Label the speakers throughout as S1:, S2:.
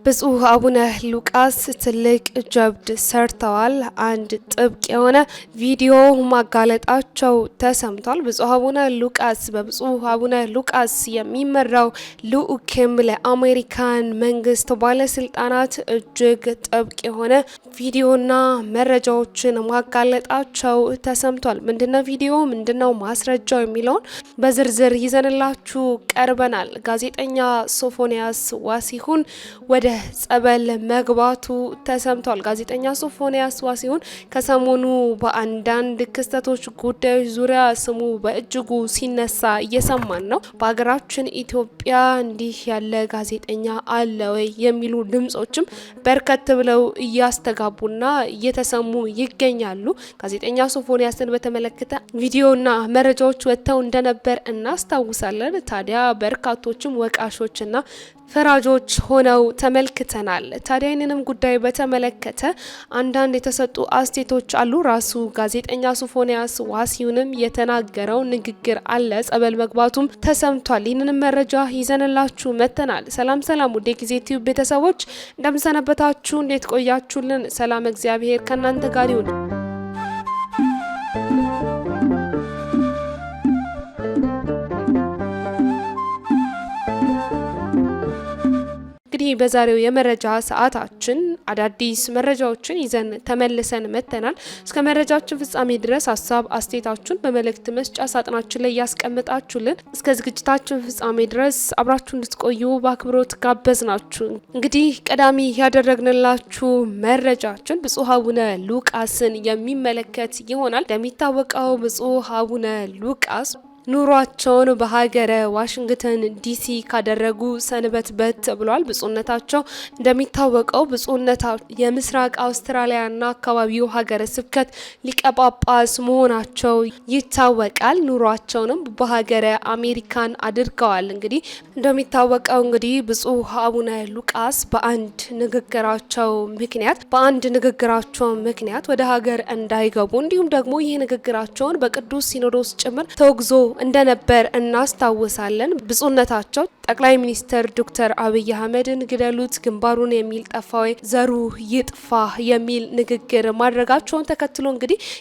S1: ብፁዕ አቡነ ሉቃስ ትልቅ ጀብድ ሰርተዋል። አንድ ጥብቅ የሆነ ቪዲዮ ማጋለጣቸው ተሰምቷል። ብፁዕ አቡነ ሉቃስ በብፁዕ አቡነ ሉቃስ የሚመራው ልዑክም ለአሜሪካን መንግስት ባለስልጣናት እጅግ ጥብቅ የሆነ ቪዲዮና መረጃዎችን ማጋለጣቸው ተሰምቷል። ምንድነው ቪዲዮ ምንድነው ማስረጃው የሚለውን በዝርዝር ይዘንላችሁ ቀርበናል። ጋዜጠኛ ሶፎንያስ ዋሲሁን ወደ ጸበል መግባቱ ተሰምቷል። ጋዜጠኛ ሶፎንያስ ዋሲሁን ከሰሞኑ በአንዳንድ ክስተቶች ጉዳዮች ዙሪያ ስሙ በእጅጉ ሲነሳ እየሰማን ነው። በሀገራችን ኢትዮጵያ እንዲህ ያለ ጋዜጠኛ አለ ወይ የሚሉ ድምጾችም በርከት ብለው እያስተጋቡና እየተሰሙ ይገኛሉ። ጋዜጠኛ ሶፎንያስን በተመለከተ ቪዲዮና መረጃዎች ወጥተው እንደነበር እናስታውሳለን። ታዲያ በርካቶችም ወቃሾችና ፈራጆች ሆነው ተመልክተናል። ታዲያ ይህንንም ጉዳይ በተመለከተ አንዳንድ የተሰጡ አስተያየቶች አሉ። ራሱ ጋዜጠኛ ሶፎንያስ ዋሲሁንም የተናገረው ንግግር አለ። ጸበል መግባቱም ተሰምቷል። ይህንንም መረጃ ይዘንላችሁ መጥተናል። ሰላም ሰላም፣ ውድ የጊዜ ቲዩብ ቤተሰቦች እንደምሰነበታችሁ፣ እንዴት ቆያችሁልን? ሰላም እግዚአብሔር ከእናንተ ጋር ይሁን። እንግዲህ በዛሬው የመረጃ ሰዓታችን አዳዲስ መረጃዎችን ይዘን ተመልሰን መጥተናል። እስከ መረጃችን ፍጻሜ ድረስ ሀሳብ አስተያየታችሁን በመልእክት መስጫ ሳጥናችን ላይ ያስቀምጣችሁልን እስከ ዝግጅታችን ፍጻሜ ድረስ አብራችሁ እንድትቆዩ በአክብሮት ጋበዝናችሁ። እንግዲህ ቀዳሚ ያደረግንላችሁ መረጃችን ብፁዕ አቡነ ሉቃስን የሚመለከት ይሆናል። እንደሚታወቀው ብፁዕ አቡነ ሉቃስ ኑሯቸውን በሀገረ ዋሽንግተን ዲሲ ካደረጉ ሰንበትበት ብሏል። ብፁዕነታቸው እንደሚታወቀው ብፁዕነታቸው የምስራቅ አውስትራሊያና አካባቢው ሀገረ ስብከት ሊቀ ጳጳስ መሆናቸው ይታወቃል። ኑሯቸውንም በሀገረ አሜሪካን አድርገዋል። እንግዲህ እንደሚታወቀው ብፁዕ አቡነ ሉቃስ በአንድ ንግግራቸው ምክንያት ወደ ሀገር እንዳይገቡ እንዲሁም ደግሞ ይህ ንግግራቸውን በቅዱስ ሲኖዶስ ጭምር ተወግዞ እንደነበር እናስታውሳለን። ብፁዕነታቸው ጠቅላይ ሚኒስትር ዶክተር አብይ አህመድን ግደሉት ግንባሩን የሚል ጠፋው ዘሩ ይጥፋ የሚል ንግግር ማድረጋቸውን ተከትሎ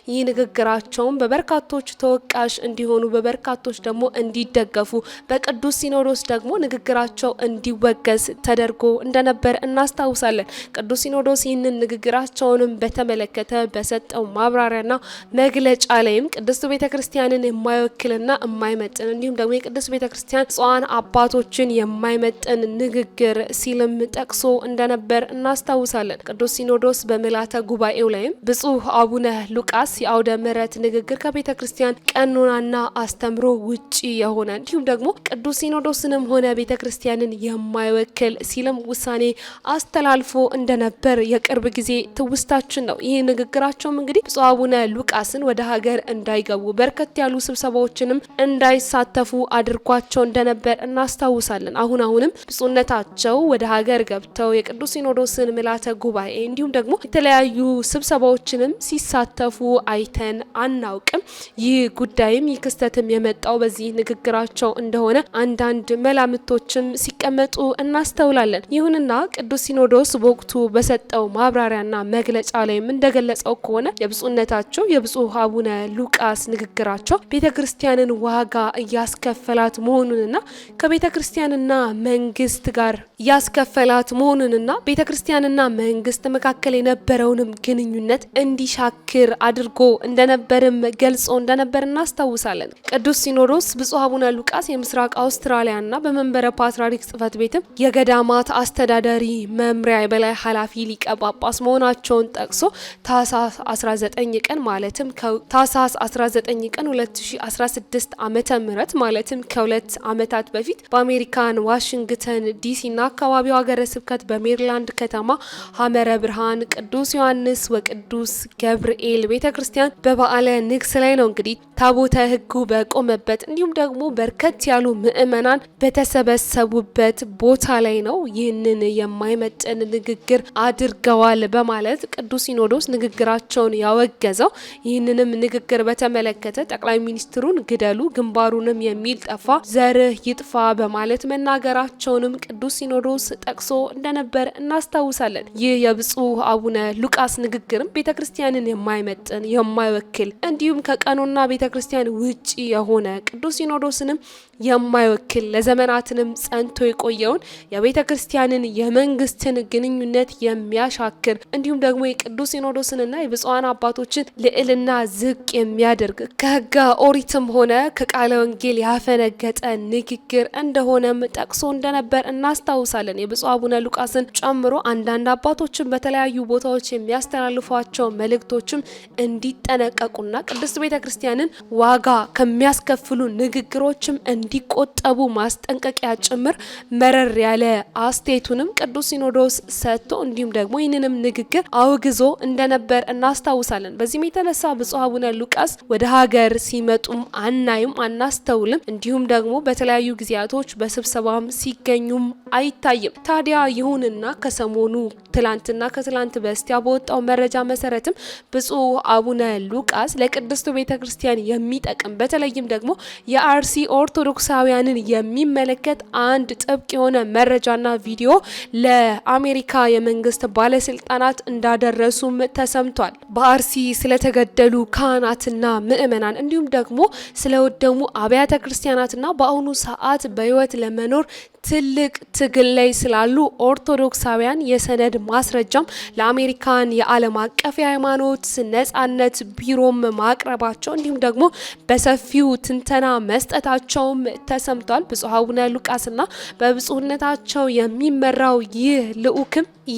S1: ይህ ንግግራቸውን በበርካቶች ተወቃሽ እንዲሆኑ በበርካቶች ደግሞ እንዲደገፉ በቅዱስ ሲኖዶስ ደግሞ ንግግራቸው እንዲወገዝ ተደርጎ እንደነበር እናስታውሳለን። ቅዱስ ሲኖዶስ ይህንን ንግግራቸውንም በተመለከተ በሰጠው ማብራሪያና መግለጫ ላይም ቅድስት ቤተክርስቲያንን የማይወክልና የማይመጥን እንዲሁም ደግሞ የቅድስት ቤተክርስቲያን ጽዋን አባቶችን የማይመጥን ንግግር ሲልም ጠቅሶ እንደነበር እናስታውሳለን። ቅዱስ ሲኖዶስ በምልዓተ ጉባኤው ላይም ብፁዕ አቡነ ሉቃስ የአውደ ምሕረት ንግግር ከቤተክርስቲያን ቀኖናና አስተምሮ ውጪ የሆነ እንዲሁም ደግሞ ቅዱስ ሲኖዶስንም ሆነ ቤተክርስቲያንን የማይወክል ሲልም ውሳኔ አስተላልፎ እንደነበር የቅርብ ጊዜ ትውስታችን ነው። ይህ ንግግራቸውም ብፁዕ አቡነ ሉቃስን ወደ ሀገር እንዳይገቡ በርከት ያሉ ስብሰባዎችንም እንዳይሳተፉ አድርጓቸው እንደነበር እናስታውሳለን። አሁንም ብፁዕነታቸው ወደ ሀገር ገብተው የቅዱስ ሲኖዶስን ምልዓተ ጉባኤ እንዲሁም ደግሞ የተለያዩ ስብሰባዎችንም ሲሳተፉ አይተን አናውቅም። ይህ ጉዳይም ይህ ክስተትም የመጣው በዚህ ንግግራቸው እንደሆነ አንዳንድ መላምቶችም ሲቀመጡ እናስተውላለን። ይሁንና ቅዱስ ሲኖዶስ በወቅቱ በሰጠው ማብራሪያና መግለጫ ላይም እንደገለጸው ከሆነ የብፁዕነታቸው የብፁዕ አቡነ ሉቃስ ንግግራቸው ቤተክርስቲያንን ዋጋ እያስከፈላት መሆኑንና ከቤተክርስቲያንና መንግስት ጋር ያስከፈላት መሆኑንና ቤተክርስቲያንና መንግስት መካከል የነበረውንም ግንኙነት እንዲሻክር አድርጎ እንደነበርም ገልጾ እንደነበር እናስታውሳለን። ቅዱስ ሲኖዶስ ብፁዕ አቡነ ሉቃስ የምስራቅ አውስትራሊያና በመንበረ ፓትርያርክ ጽሕፈት ቤትም የገዳማት አስተዳዳሪ መምሪያ የበላይ ኃላፊ ሊቀ ጳጳስ መሆናቸውን ጠቅሶ ታኅሳስ 19 ቀን ማለትም ታኅሳስ 19 ቀን 2016 ዓመተ ምህረት ማለትም ከሁለት ዓመታት በፊት በአሜሪካን ዋሽንግተን ዲሲና አካባቢው ሀገረ ስብከት በሜሪላንድ ከተማ ሐመረ ብርሃን ቅዱስ ዮሐንስ ወቅዱስ ገብርኤል ቤተክርስቲያን በበዓለ ንግስ ላይ ነው ታቦተ ሕጉ በቆመበት እንዲሁም ደግሞ በርከት ያሉ ምእመናን በተሰበሰቡበት ቦታ ላይ ነው ይህንን የማይመጥን ንግግር አድርገዋል በማለት ቅዱስ ሲኖዶስ ንግግራቸውን ያወገዘው። ይህንንም ንግግር በተመለከተ ጠቅላይ ሚኒስትሩን ግደሉ እያሉ ግንባሩንም የሚል ጠፋ ዘርህ ይጥፋ በማለት መናገራቸውንም ቅዱስ ሲኖዶስ ጠቅሶ እንደነበር እናስታውሳለን። ይህ የብፁዕ አቡነ ሉቃስ ንግግርም ቤተክርስቲያንን የማይመጥን የማይወክል እንዲሁም ከቀኖና ቤተክርስቲያን ውጪ የሆነ ቅዱስ ሲኖዶስንም የማይወክል ለዘመናትንም ጸንቶ የቆየውን የቤተክርስቲያንን የመንግስትን ግንኙነት የሚያሻክር እንዲሁም ደግሞ የቅዱስ ሲኖዶስንና የብፁዓን አባቶችን ልዕልና ዝቅ የሚያደርግ ከሕገ ኦሪትም ሆነ ከቃለ ወንጌል ያፈነገጠ ንግግር እንደሆነም ጠቅሶ እንደነበር እናስታውሳለን። የብፁዕ አቡነ ሉቃስን ጨምሮ አንዳንድ አባቶችን በተለያዩ ቦታዎች የሚያስተላልፏቸው መልእክቶችም እንዲጠነቀቁና ቅድስት ቤተክርስቲያንን ዋጋ ከሚያስከፍሉ ንግግሮችም እንዲቆጠቡ ማስጠንቀቂያ ጭምር መረር ያለ አስተያየቱንም ቅዱስ ሲኖዶስ ሰጥቶ እንዲሁም ደግሞ ይህንንም ንግግር አውግዞ እንደነበር እናስታውሳለን። በዚህም የተነሳ ብፁዕ አቡነ ሉቃስ ወደ ሀገር ሲመጡም አናይም አናስተውልም። እንዲሁም ደግሞ በተለያዩ ጊዜያቶች በስብሰባም ሲገኙም አይታይም። ታዲያ ይሁንና ከሰሞኑ ትላንትና ከትላንት በስቲያ በወጣው መረጃ መሰረትም ብፁዕ አቡነ ሉቃስ ለቅድስት ቤተክርስቲያን የሚጠቅም በተለይም ደግሞ የአርሲ ኦርቶዶክሳውያንን የሚመለከት አንድ ጥብቅ የሆነ መረጃና ቪዲዮ ለአሜሪካ የመንግስት ባለስልጣናት እንዳደረሱም ተሰምቷል። በአርሲ ስለተገደሉ ካህናትና ምዕመናን እንዲሁም ደግሞ ስለወደሙ አብያተ ክርስቲያናትና በአሁኑ ሰዓት በህይወት ለመኖር ትልቅ ትግል ላይ ስላሉ ኦርቶዶክሳውያን የሰነድ ማስረጃም ለአሜሪካን የዓለም አቀፍ የሃይማኖት ነጻነት ቢሮም ማቅረባቸው እንዲሁም ደግሞ በሰፊው ትንተና መስጠታቸውም ተሰምቷል። ብፁዕ አቡነ ሉቃስና በብፁዕነታቸው የሚመራው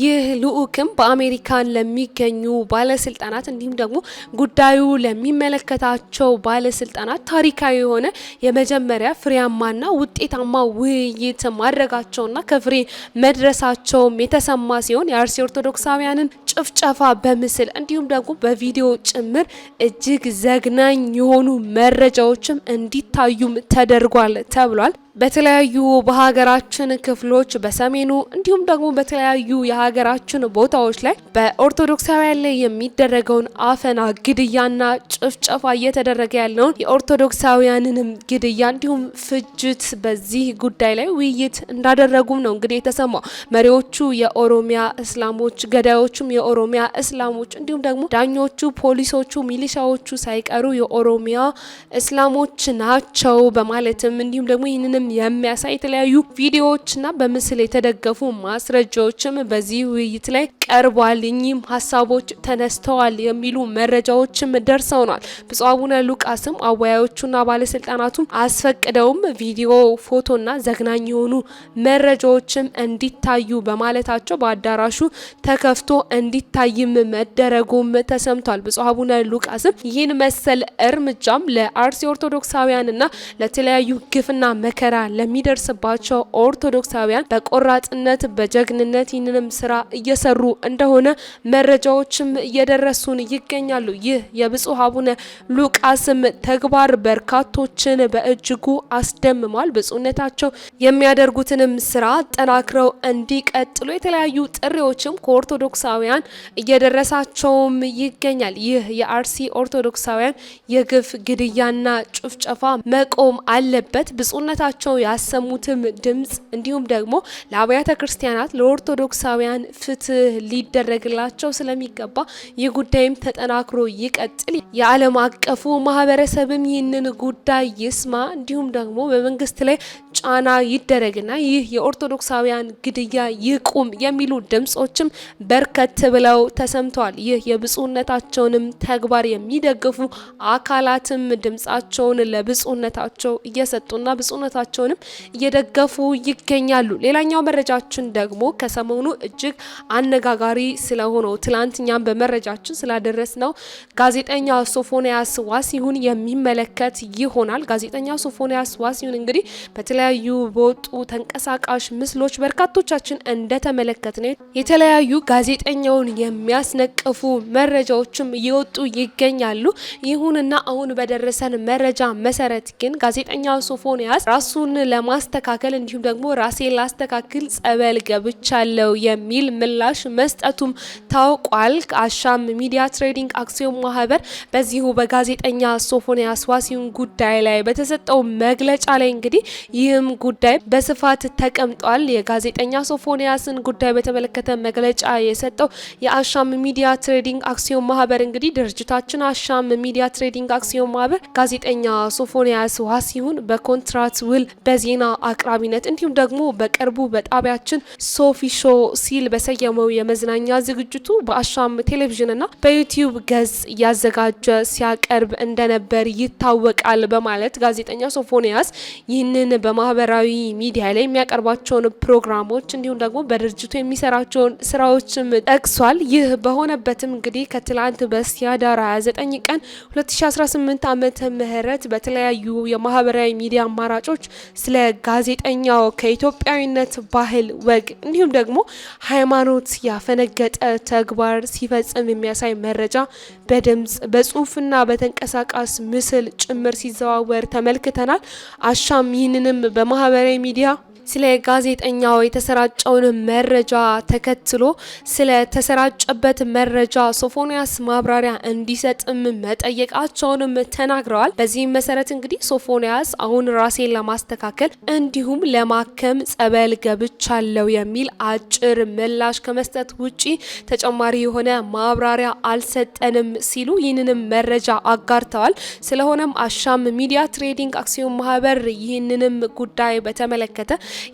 S1: ይህ ልኡክም በአሜሪካን ለሚገኙ ባለስልጣናት እንዲሁም ደግሞ ጉዳዩ ለሚመለከታቸው ባለስልጣናት ታሪካዊ የሆነ የመጀመሪያ ፍሬያማና ውጤታማ ውይይት ማድረጋቸውና ከፍሬ መድረሳቸውም የተሰማ ሲሆን የአርሲ ኦርቶዶክሳውያንን ጭፍጨፋ በምስል እንዲሁም ደግሞ በቪዲዮ ጭምር እጅግ ዘግናኝ የሆኑ መረጃዎችም እንዲታዩም ተደርጓል ተብሏል። በተለያዩ በሀገራችን ክፍሎች በሰሜኑ እንዲሁም ደግሞ በተለያዩ የሀገራችን ቦታዎች ላይ በኦርቶዶክሳውያን ላይ የሚደረገውን አፈና፣ ግድያና ጭፍጨፋ እየተደረገ ያለውን የኦርቶዶክሳውያንንም ግድያ እንዲሁም ፍጅት በዚህ ጉዳይ ላይ ውይይት እንዳደረጉም ነው እንግዲህ የተሰማው። መሪዎቹ የኦሮሚያ እስላሞች፣ ገዳዮቹም የኦሮሚያ እስላሞች እንዲሁም ደግሞ ዳኞቹ፣ ፖሊሶቹ፣ ሚሊሻዎቹ ሳይቀሩ የኦሮሚያ እስላሞች ናቸው በማለትም እንዲሁም ደግሞ ይህንን የሚያሳይ የተለያዩ ቪዲዮዎችና በምስል የተደገፉ ማስረጃዎችም በዚህ ውይይት ላይ ቀርቧል። እኚህም ሀሳቦች ተነስተዋል የሚሉ መረጃዎችም ደርሰውናል። ብፁዕ አቡነ ሉቃስም አወያዮቹና ባለስልጣናቱም አስፈቅደውም ቪዲዮ፣ ፎቶና ዘግናኝ የሆኑ መረጃዎችም እንዲታዩ በማለታቸው በአዳራሹ ተከፍቶ እንዲታይም መደረጉም ተሰምቷል። ብፁዕ አቡነ ሉቃስም ይህን መሰል እርምጃም ለአርሲ ኦርቶዶክሳውያንና ለተለያዩ ግፍና መከራ ለሚደርስባቸው ኦርቶዶክሳውያን በቆራጥነት በጀግንነት ይህንንም ስራ እየሰሩ እንደሆነ መረጃዎችም እየደረሱን ይገኛሉ። ይህ የብፁዕ አቡነ ሉቃስም ተግባር በርካቶችን በእጅጉ አስደምሟል። ብፁዕነታቸው የሚያደርጉትንም ስራ አጠናክረው እንዲቀጥሉ የተለያዩ ጥሪዎችም ከኦርቶዶክሳውያን እየደረሳቸውም ይገኛል። ይህ የአርሲ ኦርቶዶክሳውያን የግፍ ግድያና ጭፍጨፋ መቆም አለበት። ብፁዕነታቸው ያሰሙትም ድምጽ እንዲሁም ደግሞ ለአብያተ ክርስቲያናት ለኦርቶዶክሳውያን ፍትህ ሊደረግላቸው ስለሚገባ ይህ ጉዳይም ተጠናክሮ ይቀጥል። የዓለም አቀፉ ማህበረሰብም ይህንን ጉዳይ ይስማ፣ እንዲሁም ደግሞ በመንግስት ላይ ጫና ይደረግና ይህ የኦርቶዶክሳውያን ግድያ ይቁም የሚሉ ድምጾችም በርከት ብለው ተሰምተዋል። ይህ የብፁዕነታቸውንም ተግባር የሚደግፉ አካላትም ድምጻቸውን ለብፁዕነታቸው እየሰጡና ብፁዕነታቸውንም እየደገፉ ይገኛሉ። ሌላኛው መረጃችን ደግሞ ከሰሞኑ እጅግ አነጋጋሪ ስለሆነው ትላንትኛም በመረጃችን ስላደረስነው ጋዜጠኛ ሶፎንያስ ዋሲሁን የሚመለከት ይሆናል። ጋዜጠኛ ሶፎንያስ ዋሲሁን እንግዲህ በተለያዩ በወጡ ተንቀሳቃሽ ምስሎች በርካቶቻችን እንደተመለከትነው የተለያዩ ጋዜጠኛውን የሚያስነቅፉ መረጃዎችም እየወጡ ይገኛሉ። ይሁንና አሁን በደረሰን መረጃ መሰረት ግን ጋዜጠኛ ሶፎንያስ ራሱን ለማስተካከል እንዲሁም ደግሞ ራሴን ላስተካክል ጸበል ገብቻለሁ የሚል ምላሽ መስጠቱም ታውቋል። አሻም ሚዲያ ትሬዲንግ አክሲዮን ማህበር በዚሁ በጋዜጠኛ ሶፎንያስ ዋሲሁን ጉዳይ ላይ በተሰጠው መግለጫ ላይ እንግዲህ ይህም ጉዳይ በስፋት ተቀምጧል። የጋዜጠኛ ሶፎንያስን ጉዳይ በተመለከተ መግለጫ የሰጠው የአሻም ሚዲያ ትሬዲንግ አክሲዮን ማህበር እንግዲህ ድርጅታችን አሻም ሚዲያ ትሬዲንግ አክሲዮን ማህበር ጋዜጠኛ ሶፎንያስ ዋሲሁን በኮንትራት ውል በዜና አቅራቢነት እንዲሁም ደግሞ በቅርቡ በጣቢያችን ሶፊ ሾው ሲል በሰየመው የመዝናኛ ዝግጅቱ በአሻም ቴሌቪዥንና በዩቲዩብ ገጽ እያዘጋጀ ሲያቀርብ እንደነበር ይታወቃል በማለት ጋዜጠኛ ሶፎንያስ ይህንን በማህበራዊ ሚዲያ ላይ የሚያቀርባቸውን ፕሮግራሞች እንዲሁም ደግሞ በድርጅቱ የሚሰራቸውን ስራዎችም ጠቅሷል። ይህ በሆነበትም እንግዲህ ከትላንት በስቲያ ዳር 29 ቀን 2018 ዓመተ ምህረት በተለያዩ የማህበራዊ ሚዲያ አማራጮች ስለ ጋዜጠኛው ከኢትዮጵያዊነት ባህል፣ ወግ እንዲሁም ደግሞ ሃይማኖት ያፈነገጠ ተግባር ሲፈጽም የሚያሳይ መረጃ በድምጽ በጽሁፍና በተንቀሳቃሽ ምስል ጭምር ሲዘዋወር ተመልክተናል። አሻም ይህንንም በማህበራዊ ሚዲያ ስለ ጋዜጠኛው የተሰራጨውን መረጃ ተከትሎ ስለ ተሰራጨበት መረጃ ሶፎንያስ ማብራሪያ እንዲሰጥም መጠየቃቸውንም ተናግረዋል። በዚህም መሰረት እንግዲህ ሶፎንያስ አሁን ራሴን ለማስተካከል እንዲሁም ለማከም ጸበል ገብቻለሁ የሚል አጭር ምላሽ ከመስጠት ውጪ ተጨማሪ የሆነ ማብራሪያ አልሰጠንም ሲሉ ይህንንም መረጃ አጋርተዋል። ስለሆነም አሻም ሚዲያ ትሬዲንግ አክሲዮን ማህበር ይህንንም ጉዳይ በተመለከተ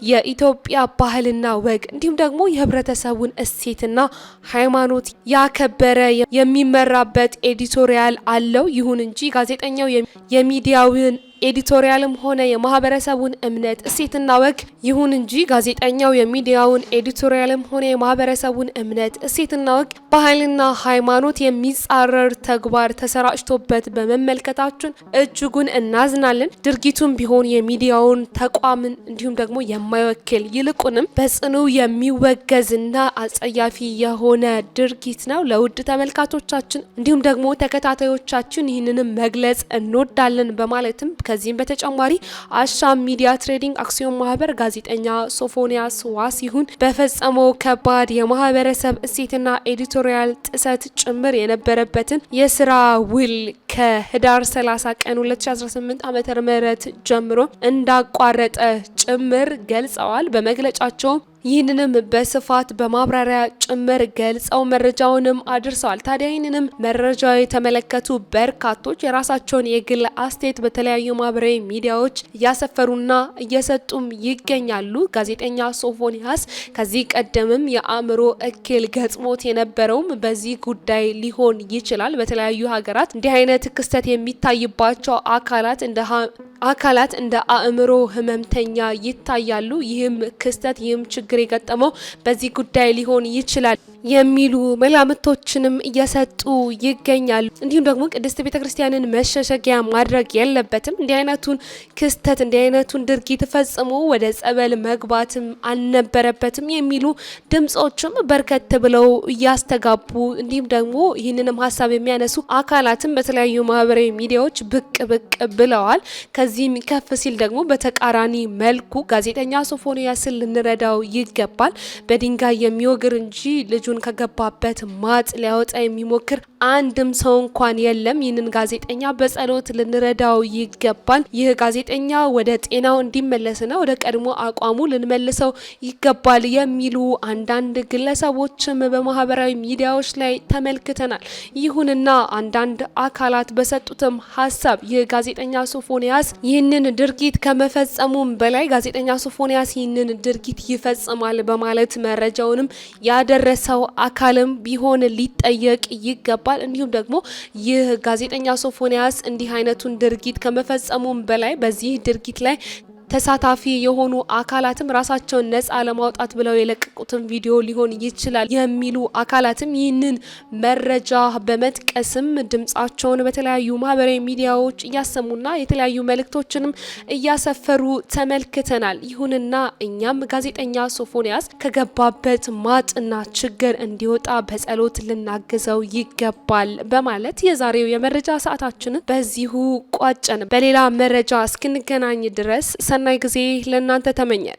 S1: የኢትዮጵያ ባህልና ወግ እንዲሁም ደግሞ የህብረተሰቡን እሴትና ሃይማኖት ያከበረ የሚመራበት ኤዲቶሪያል አለው። ይሁን እንጂ ጋዜጠኛው የሚዲያውን ኤዲቶሪያልም ሆነ የማህበረሰቡን እምነት እሴትና ወግ ይሁን እንጂ ጋዜጠኛው የሚዲያውን ኤዲቶሪያልም ሆነ የማህበረሰቡን እምነት እሴትና ወግ ባህልና ሃይማኖት የሚጻረር ተግባር ተሰራጭቶበት በመመልከታችን እጅጉን እናዝናለን። ድርጊቱም ቢሆን የሚዲያውን ተቋምን እንዲሁም ደግሞ የማይወክል ይልቁንም በጽኑ የሚወገዝና አጸያፊ የሆነ ድርጊት ነው። ለውድ ተመልካቾቻችን እንዲሁም ደግሞ ተከታታዮቻችን ይህንንም መግለጽ እንወዳለን በማለትም ከዚህም በተጨማሪ አሻም ሚዲያ ትሬዲንግ አክሲዮን ማህበር ጋዜጠኛ ሶፎንያስ ዋሲሁን በፈጸመው ከባድ የማህበረሰብ እሴትና ኤዲቶሪያል ጥሰት ጭምር የነበረበትን የስራ ውል ከህዳር 30 ቀን 2018 ዓ.ም ጀምሮ እንዳቋረጠ ጭምር ገልጸዋል። በመግለጫቸው ይህንንም በስፋት በማብራሪያ ጭምር ገልጸው መረጃውንም አድርሰዋል። ታዲያ ይህንንም መረጃ የተመለከቱ በርካቶች የራሳቸውን የግል አስተያየት በተለያዩ ማህበራዊ ሚዲያዎች እያሰፈሩና እየሰጡም ይገኛሉ። ጋዜጠኛ ሶፎንያስ ከዚህ ቀደምም የአእምሮ እክል ገጥሞት የነበረውም በዚህ ጉዳይ ሊሆን ይችላል። በተለያዩ ሀገራት እንዲህ አይነት ክስተት የሚታይባቸው አካላት እንደ አእምሮ ህመምተኛ ይታያሉ። ይህም ክስተት ይህም ችግር የገጠመው በዚህ ጉዳይ ሊሆን ይችላል የሚሉ መላምቶችንም እየሰጡ ይገኛሉ። እንዲሁም ደግሞ ቅድስት ቤተክርስቲያንን መሸሸጊያ ማድረግ የለበትም። እንዲህ አይነቱን ክስተት እንዲህ አይነቱን ድርጊት ፈጽሞ ወደ ጸበል መግባትም አልነበረበትም የሚሉ ድምጾችም በርከት ብለው እያስተጋቡ እንዲሁም ደግሞ ይህንንም ሀሳብ የሚያነሱ አካላትም በተለያዩ ማህበራዊ ሚዲያዎች ብቅ ብለዋል። ከዚህም ከፍ ሲል ደግሞ በተቃራኒ መልኩ ጋዜጠኛ ሶፎንያስን ልንረዳው ይገባል። በድንጋይ የሚወግር እንጂ ልጁን ከገባበት ማጥ ሊያወጣ የሚሞክር አንድም ሰው እንኳን የለም። ይህንን ጋዜጠኛ በጸሎት ልንረዳው ይገባል። ይህ ጋዜጠኛ ወደ ጤናው እንዲመለስና ወደ ቀድሞ አቋሙ ልንመልሰው ይገባል የሚሉ አንዳንድ ግለሰቦችም በማህበራዊ ሚዲያዎች ላይ ተመልክተናል። ይሁንና አንዳንድ አካላት በሰጡትም ሀሳብ ይህ ጋዜጠኛ ሶፎንያስ ይህንን ድርጊት ከመፈጸሙም በላይ ጋዜጠኛ ሶፎንያስ ይህንን ድርጊት ይፈጽማል በማለት መረጃውንም ያደረሰው አካልም ቢሆን ሊጠየቅ ይገባል። እንዲሁም ደግሞ ይህ ጋዜጠኛ ሶፎንያስ እንዲህ አይነቱን ድርጊት ከመፈጸሙም በላይ በዚህ ድርጊት ላይ ተሳታፊ የሆኑ አካላትም ራሳቸውን ነጻ ለማውጣት ብለው የለቀቁትን ቪዲዮ ሊሆን ይችላል የሚሉ አካላትም ይህንን መረጃ በመጥቀስም ድምጻቸውን በተለያዩ ማህበራዊ ሚዲያዎች እያሰሙና የተለያዩ መልእክቶችንም እያሰፈሩ ተመልክተናል። ይሁንና እኛም ጋዜጠኛ ሶፎንያስ ከገባበት ማጥና ችግር እንዲወጣ በጸሎት ልናግዘው ይገባል በማለት የዛሬው የመረጃ ሰዓታችንን በዚሁ ቋጨን። በሌላ መረጃ እስክንገናኝ ድረስ ሰናይ ጊዜ ለእናንተ ተመኘን።